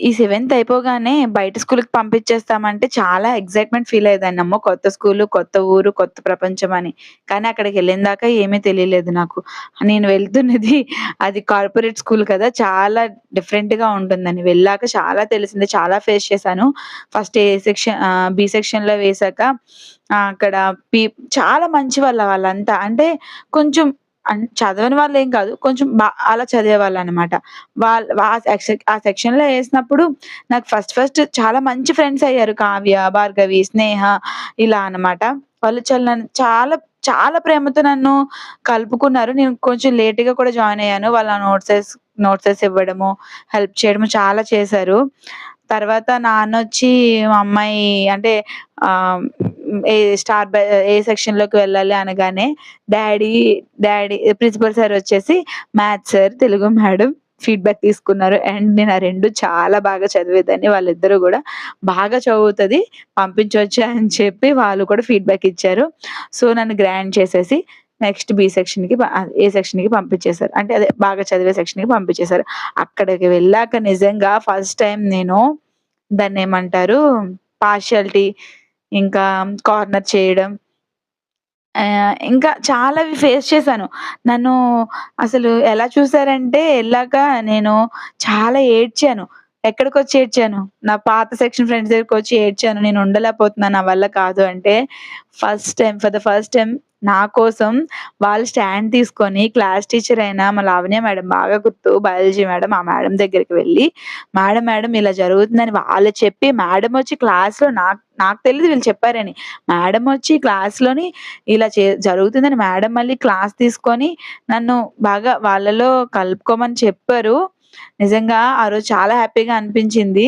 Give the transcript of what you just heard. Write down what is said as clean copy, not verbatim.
ఈ సెవెంత్ అయిపోగానే బయట స్కూలుకి పంపించేస్తామంటే చాలా ఎక్సైట్‌మెంట్ ఫీల్ అయ్యేదాన్ని. అమ్మో! కొత్త స్కూలు, కొత్త ఊరు, కొత్త ప్రపంచం అని. కానీ అక్కడికెళ్ళిన దాకా ఏమీ తెలియలేదు నాకు. నేను వెళ్తున్నది అది కార్పొరేట్ స్కూల్ కదా! చాలా డిఫరెంట్‌గా ఉంటుందని. వెళ్ళాక చాలా తెలిసింది. చాలా ఫేస్ చేశాను. ఫస్ట్ బి సెక్షన్‌లో వేశాక అక్కడ పీ చాలా మంచివాళ్ళు వాళ్ళంతా. అంటే కొంచెం చదవని వాళ్ళేం కాదు. కొంచెం అలా చదివేవాళ్ళనమాట. ఆ సెక్షన్‌లో ఏసినప్పుడు నాకు ఫస్ట్ ఫస్ట్ చాలా మంచి ఫ్రెండ్స్ అయ్యారు. కావ్య, భార్గవి, స్నేహ ఇలా అన్నమాట. వాళ్ళు చాలా చాలా ప్రేమతో నన్ను కలుపుకున్నారు. నేను కొంచెం లేట్‌గా కూడా జాయిన్ అయ్యాను. వాళ్ళ నోట్సెస్ ఇవ్వడము, హెల్ప్ చేయడము చాలా చేశారు. తర్వాత నాన్నొచ్చి మా అమ్మాయి అంటే ఆహ్, ఏ స్టార్ బై ఏ సెక్షన్‌లోకి వెళ్ళాలి అనగానే డ్యాడీ ప్రిన్సిపల్ సార్ వచ్చేసి maths sir, Telugu madam feedback తీసుకున్నారు. అండ్ నేను ఆ 2 చాలా బాగా చదివేదాన్ని. వాళ్ళిద్దరూ గూడా బాగా చదువుతది పంపించొచ్చు అని చెప్పి వాళ్ళు కూడా ఫీడ్‌బ్యాక్ ఇచ్చారు. సో, నన్ను గ్రాండ్ చేసేసి నెక్స్ట్ ఏ సెక్షన్‌కి పంపించేసారు. అంటే అదే బాగా చదివే సెక్షన్‌కి పంపించేసారు. అక్కడికి వెళ్ళాక నిజంగా ఫస్ట్ టైమ్ నేను దాన్నేమంటారు పార్షియాలిటీ ఇంకా కార్నర్ చేయడం ఇంకా చాలావి ఫేస్ చేశాను. నన్ను అసలు ఎలా చూసారంటే ఎళ్ళాక నేను చాలా ఏడ్చాను. ఎక్కడికొచ్చి ఏడ్చాను, నా పాత సెక్షన్ ఫ్రెండ్స్ దగ్గరికొచ్చి ఏడ్చాను. నేను ఉండలేకపోతున్నాను. నా వల్ల కాదు అంటే ఫర్ ద ఫస్ట్ టైమ్ నా కోసం వాళ్ళు స్టాండ్ తీసుకొని క్లాస్ టీచర్ అయిన మా లావణ్య మేడం బాగా గుర్తు బయాలజీ మేడం. ఆ మేడం దగ్గరికి వెళ్లి మేడం ఇలా జరుగుతుందని వాళ్ళు చెప్పి మేడమొచ్చి క్లాస్‌లో నాకు నాకు తెలీదు వీళ్ళు చెప్పారని. మేడమొచ్చి క్లాస్‌లోని ఇలా జరుగుతుందని మేడం మళ్ళీ క్లాస్ తీసుకొని నన్ను బాగా వాళ్ళలో కలుపుకోమని చెప్పారు. నిజంగా ఆ రోజు చాలా హ్యాపీగా అనిపించింది.